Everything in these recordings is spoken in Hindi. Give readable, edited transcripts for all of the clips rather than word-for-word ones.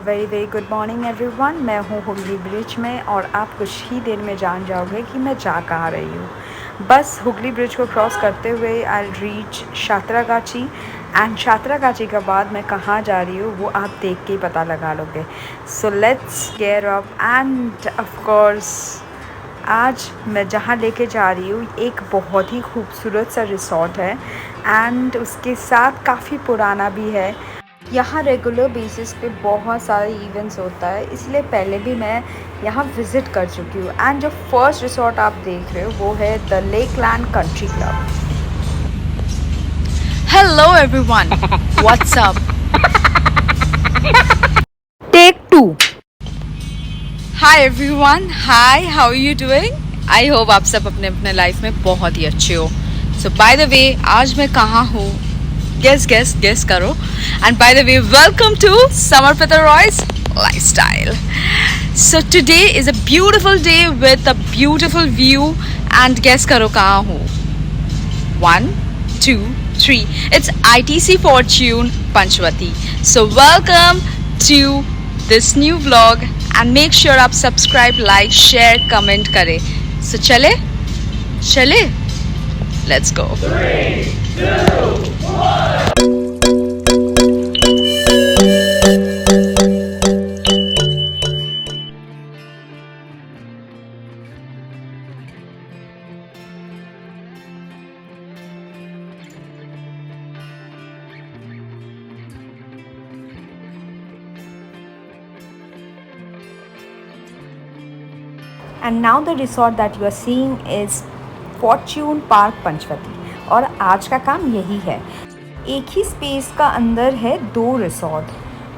Very very good morning everyone. मैं हूँ हुगली ब्रिज में और आप कुछ ही देर में जान जाओगे कि मैं जा कहाँ रही हूँ। बस हुगली ब्रिज को क्रॉस करते हुए आई रीच सातरागाछी एंड सातरागाछी के बाद मैं कहाँ जा रही हूँ वो आप देख के ही पता लगा लोगे। So let's get up end of course आज मैं जहाँ लेके जा रही हूँ एक बहुत ही खूबसूरत सा रिसॉर्ट है एंड उसके साथ काफ़ी पुराना भी है। यहाँ रेगुलर बेसिस पे बहुत सारे इवेंट्स होता है, इसलिए पहले भी मैं यहाँ विज़िट कर चुकी हूँ। एंड जो फर्स्ट रिसॉर्ट आप देख रहे हो वो है the Lakeland country club. Hello everyone, what's up? Take 2। Hi everyone, hi, how are you doing? I hope आप सब अपने अपने लाइफ में बहुत ही अच्छे हो. So by the way, आज मैं कहाँ हूँ? Guess करो. And by the way, welcome to Samarpita Roy's lifestyle. So today is a beautiful day with a beautiful view and guess करो कहाँ हूँ? 1, 2, 3. It's ITC Fortune Panchvati. So welcome to this new vlog and make sure आप subscribe, like, share, comment करें. So चले? Let's go. 3, 2, 1. And now the resort that you are seeing is Fortune park Panchvati और आज का काम यही है। एक ही स्पेस का अंदर है दो resort.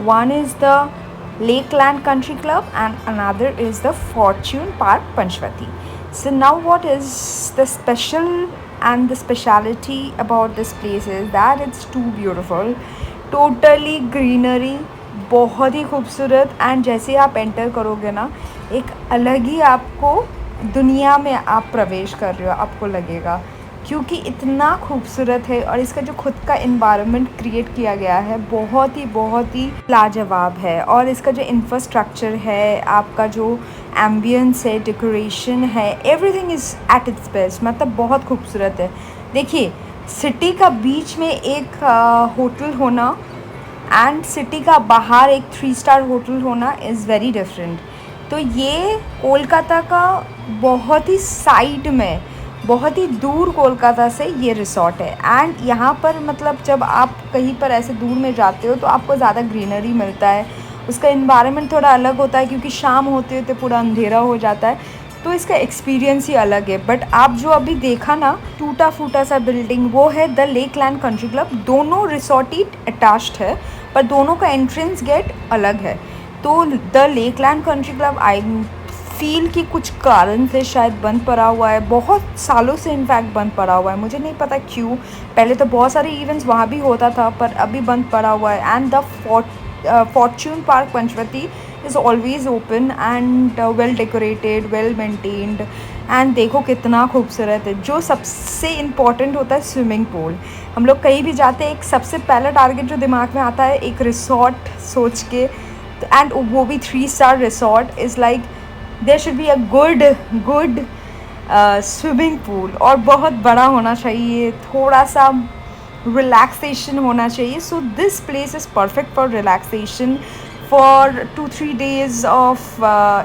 One is the Lakeland country club and another is the Fortune park Panchavati. So now what is the special and the speciality about this place is that it's too beautiful, totally greenery, बहुत ही खूबसूरत। एंड जैसे आप एंटर करोगे ना एक अलग ही आपको दुनिया में आप प्रवेश कर रहे हो आपको लगेगा, क्योंकि इतना खूबसूरत है और इसका जो खुद का इन्वायरमेंट क्रिएट किया गया है बहुत ही लाजवाब है। और इसका जो इंफ्रास्ट्रक्चर है, आपका जो एम्बियंस है, डेकोरेशन है, everything is at its best, मतलब बहुत खूबसूरत है। देखिए सिटी का बीच में एक होटल होना एंड सिटी का बाहर एक 3 स्टार होटल होना इज़ वेरी डिफरेंट। तो ये कोलकाता का बहुत ही साइड में, बहुत ही दूर कोलकाता से ये रिसॉर्ट है। एंड यहाँ पर मतलब जब आप कहीं पर ऐसे दूर में जाते हो तो आपको ज़्यादा ग्रीनरी मिलता है, उसका इन्वायरमेंट थोड़ा अलग होता है क्योंकि शाम होते होते पूरा अंधेरा हो जाता है, तो इसका एक्सपीरियंस ही अलग है। बट आप जो अभी देखा ना टूटा फूटा सा बिल्डिंग वो है द लेकलैंड कंट्री क्लब। दोनों रिसॉर्ट ही अटैच्ड है पर दोनों का एंट्रेंस गेट अलग है। तो the Lakeland country club I feel कि कुछ कारण से शायद बंद पड़ा हुआ है, बहुत सालों से इनफैक्ट बंद पड़ा हुआ है, मुझे नहीं पता क्यों। पहले तो बहुत सारे इवेंट्स वहाँ भी होता था पर अभी बंद पड़ा हुआ है। And the Fortune park Panchvati is always open and well decorated, well maintained. And देखो कितना खूबसूरत है। जो सबसे इम्पॉर्टेंट होता है स्विमिंग पूल। हम लोग कहीं भी जाते हैं एक सबसे पहला टारगेट जो दिमाग में आता है एक रिसॉर्ट सोच के, एंड वो भी 3 star resort is like there should be a good swimming pool और बहुत बड़ा होना चाहिए, थोड़ा सा रिलैक्सेशन होना चाहिए। So this place is perfect for relaxation, for 2-3 days of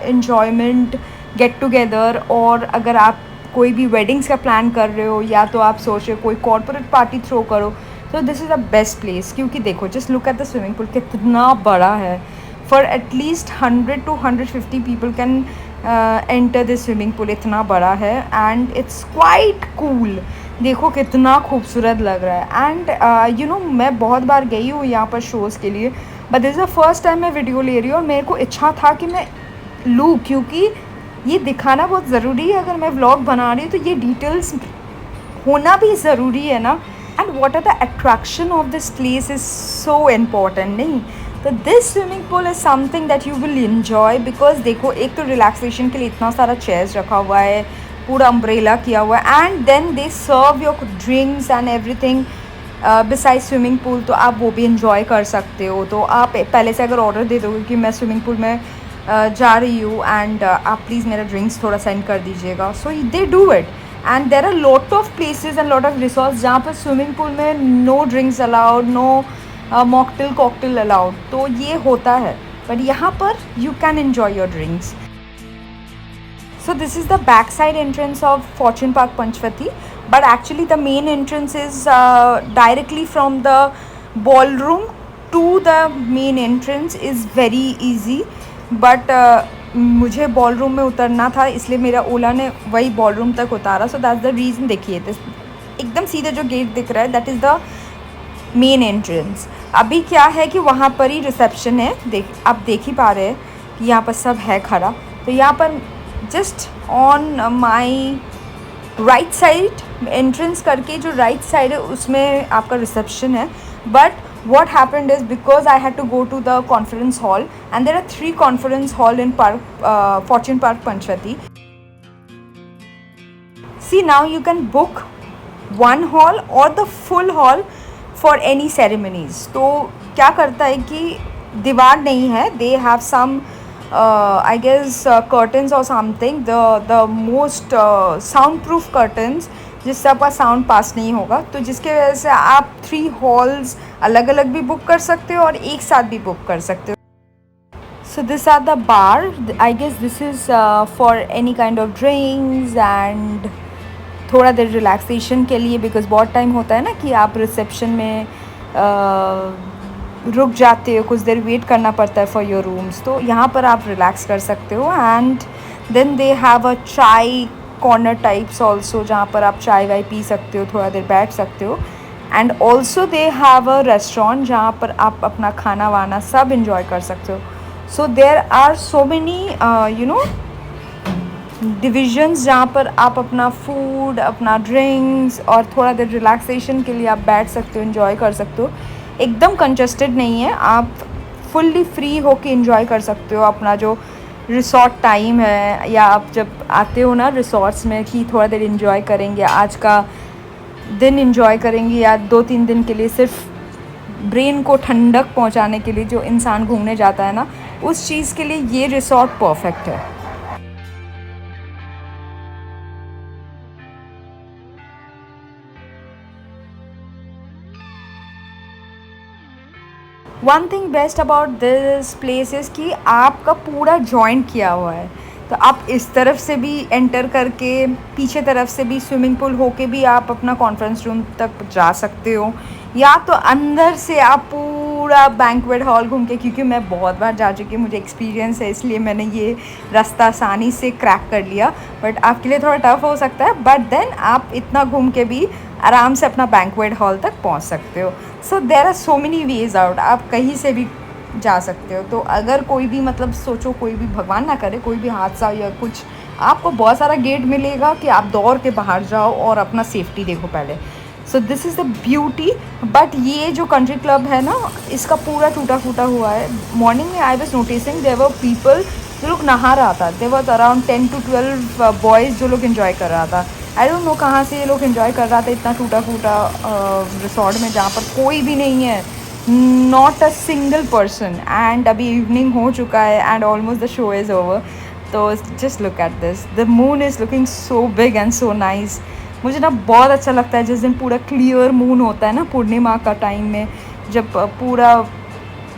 enjoyment, get together. और अगर आप कोई भी वेडिंग्स का प्लान कर रहे हो या तो आप सोच रहे हो कोई कॉर्पोरेट पार्टी थ्रो करो, तो this is the best place. क्योंकि देखो just look at the swimming pool कितना बड़ा है। For at least 100 to 150 people can enter this swimming pool, इतना बड़ा है। एंड इट्स क्वाइट कूल, देखो कितना खूबसूरत लग रहा है। एंड यू नो मैं बहुत बार गई हूँ यहाँ पर शोज़ के लिए, but this is the first time मैं वीडियो ले रही हूँ और मेरे को इच्छा था कि मैं लूँ, क्योंकि ये दिखाना बहुत ज़रूरी है। अगर मैं व्लॉग बना रही हूँ तो ये डिटेल्स होना भी ज़रूरी है ना। And what are the attraction of this place is so important, नहीं तो this swimming pool is something that you will enjoy. Because देखो एक तो रिलैक्सेशन के लिए इतना सारा चेयर्स रखा हुआ है, पूरा अम्ब्रेला किया हुआ है, and then they serve your drinks and everything beside swimming pool, तो आप वो भी इंजॉय कर सकते हो। तो आप पहले से अगर ऑर्डर दे दोगे कि मैं स्विमिंग पूल में जा रही हूँ एंड आप प्लीज़ मेरा ड्रिंक्स थोड़ा सेंड कर दीजिएगा, so they do it. And there are lot of places and lot of resorts जहाँ पर स्विमिंग पूल में no drinks allowed, no mocktail cocktail allowed, तो ये होता है। बट यहाँ पर you can enjoy your drinks. So this is the backside entrance of Fortune Park Panchvati, but actually the main entrance is directly from the ballroom to the main entrance is very easy, but मुझे बॉलरूम में उतरना था इसलिए मेरा ओला ने वही बॉलरूम तक उतारा। So that's the reason. देखिए एकदम सीधे जो गेट दिख रहा है that is the main entrance. अभी क्या है कि वहाँ पर ही रिसेप्शन है, आप देख ही पा रहे हैं कि यहाँ पर सब है खड़ा। तो यहाँ पर just on my right side entrance करके जो राइट साइड है उसमें आपका रिसेप्शन है। But what happened is because I had to go to the conference hall, and there are 3 conference hall in Fortune Park Panchvati. See, now you can book one hall or the full hall for any ceremonies. तो क्या करता है कि दीवार नहीं है, they have some I guess curtains or something, the most soundproof curtains जिससे आपका साउंड पास नहीं होगा, तो जिसके वजह से आप 3 हॉल्स अलग अलग भी बुक कर सकते हो और एक साथ भी बुक कर सकते हो। So this are the bar, I guess this is for any kind of drinks and थोड़ा देर रिलैक्सेशन के लिए, बिकॉज बहुत टाइम होता है ना कि आप रिसेप्शन में रुक जाते हो, कुछ देर वेट करना पड़ता है फॉर योर रूम्स, तो यहाँ पर आप रिलैक्स कर सकते हो। And then they have a chai corner types also, जहाँ पर आप चाय वाय पी सकते हो, थोड़ा देर बैठ सकते हो। And also they have a restaurant जहाँ पर आप अपना खाना वाना सब इंजॉय कर सकते हो। So there are so many you know divisions जहाँ पर आप अपना फूड, अपना ड्रिंक्स और थोड़ा देर रिलैक्सेशन के लिए आप बैठ सकते हो, इंजॉय कर सकते हो। एकदम कंजस्टेड नहीं है, आप फुल्ली फ्री होके इंजॉय कर सकते हो अपना जो रिसोर्ट टाइम है, या आप जब आते हो ना रिसोर्ट्स में कि थोड़ा देर इंजॉय करेंगे, आज का दिन इंजॉय करेंगे, या 2-3 दिन के लिए सिर्फ ब्रेन को ठंडक पहुंचाने के लिए जो इंसान घूमने जाता है ना, उस चीज़ के लिए ये रिसोर्ट परफेक्ट है। One thing best about this place is कि आपका पूरा जॉइंट किया हुआ है, तो आप इस तरफ से भी एंटर करके पीछे तरफ से भी स्विमिंग पूल होके भी आप अपना कॉन्फ्रेंस रूम तक जा सकते हो, या तो अंदर से आप पूरा बैंक्वेट हॉल घूम के, क्योंकि मैं बहुत बार जा चुकी हूँ, मुझे एक्सपीरियंस है, इसलिए मैंने ये रास्ता आसानी से क्रैक कर लिया। बट आपके लिए थोड़ा टफ हो सकता है, बट देन आप इतना घूम के भी आराम से अपना बैंक्वेट हॉल तक पहुँच सकते हो। So there are so many ways out, आप कहीं से भी जा सकते हो। तो अगर कोई भी मतलब सोचो कोई भी भगवान ना करे कोई भी हादसा या कुछ, आपको बहुत सारा गेट मिलेगा कि आप दौड़ के बाहर जाओ और अपना सेफ्टी देखो पहले। So this is the beauty. But ये जो कंट्री क्लब है ना, इसका पूरा टूटा फूटा हुआ है। मॉर्निंग में I was noticing there were people जो लोग नहा रहा था, there was around 10 to 12 boys जो लोग इन्जॉय कर रहा था। आई डोंट नो कहाँ से ये लोग इन्जॉय कर रहा था इतना टूटा फूटा रिसोर्ट में जहाँ पर कोई भी नहीं है, not a single person. And अभी इवनिंग हो चुका है and almost the show is over. तो just look at this, the moon is looking so big and so nice. मुझे ना बहुत अच्छा लगता है जिस दिन पूरा क्लियर मून होता है ना, पूर्णिमा का टाइम में, जब पूरा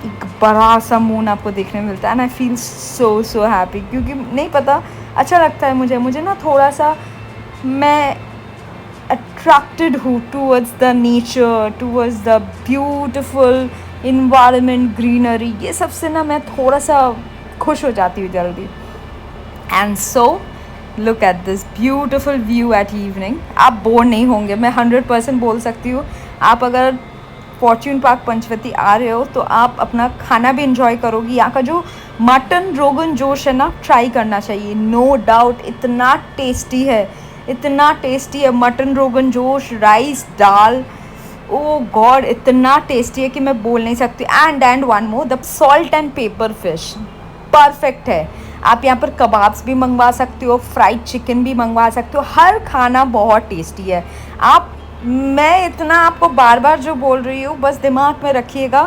एक बड़ा सा मून आपको देखने मिलता है, and I feel so happy. क्योंकि नहीं पता, अच्छा लगता है मुझे ना थोड़ा सा, मैं अट्रैक्टेड हूँ towards the nature, towards the beautiful environment, greenery, ये सबसे ना मैं थोड़ा सा खुश हो जाती हूँ जल्दी। And so look at this beautiful view at evening. आप बोर नहीं होंगे, मैं 100% बोल सकती हूँ। आप अगर फॉर्च्यून पार्क पंचवती आ रहे हो तो आप अपना खाना भी इंजॉय करोगे। यहाँ का जो मटन रोगन जोश है ना, ट्राई करना चाहिए, नो डाउट। इतना टेस्टी है, इतना टेस्टी है मटन रोगन जोश, राइस, दाल, ओ गॉड इतना टेस्टी है कि मैं बोल नहीं सकती। And one more, the salt and paper fish perfect है। आप यहाँ पर कबाब्स भी मंगवा सकते हो, फ्राइड चिकन भी मंगवा सकते हो, हर खाना बहुत टेस्टी है। आप मैं इतना आपको बार बार जो बोल रही हूँ, बस दिमाग में रखिएगा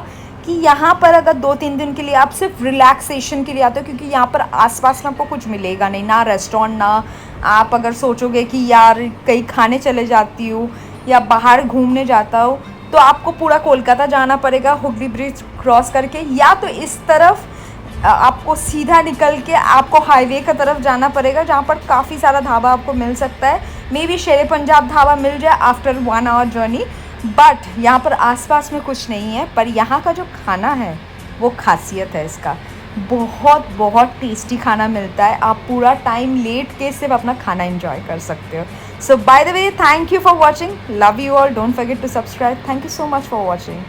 कि यहाँ पर अगर 2-3 दिन के लिए आप सिर्फ रिलैक्सेशन के लिए आते हो, क्योंकि यहाँ पर आसपास में आपको कुछ मिलेगा नहीं, ना रेस्टोरेंट, ना आप अगर सोचोगे कि यार कहीं खाने चले जाती हूँ या बाहर घूमने जाता हूँ, तो आपको पूरा कोलकाता जाना पड़ेगा हुगली ब्रिज क्रॉस करके, या तो इस तरफ आपको सीधा निकल के आपको हाईवे की तरफ जाना पड़ेगा, जहाँ पर काफ़ी सारा ढाबा आपको मिल सकता है। मे बी शेरे पंजाब ढाबा मिल जाए आफ्टर 1 आवर जर्नी, बट यहाँ पर आसपास में कुछ नहीं है। पर यहाँ का जो खाना है वो खासियत है इसका, बहुत बहुत टेस्टी खाना मिलता है। आप पूरा टाइम लेट के सिर्फ अपना खाना एंजॉय कर सकते हो। So by the way, thank you for watching, love you all, don't forget to subscribe, thank you so much for watching.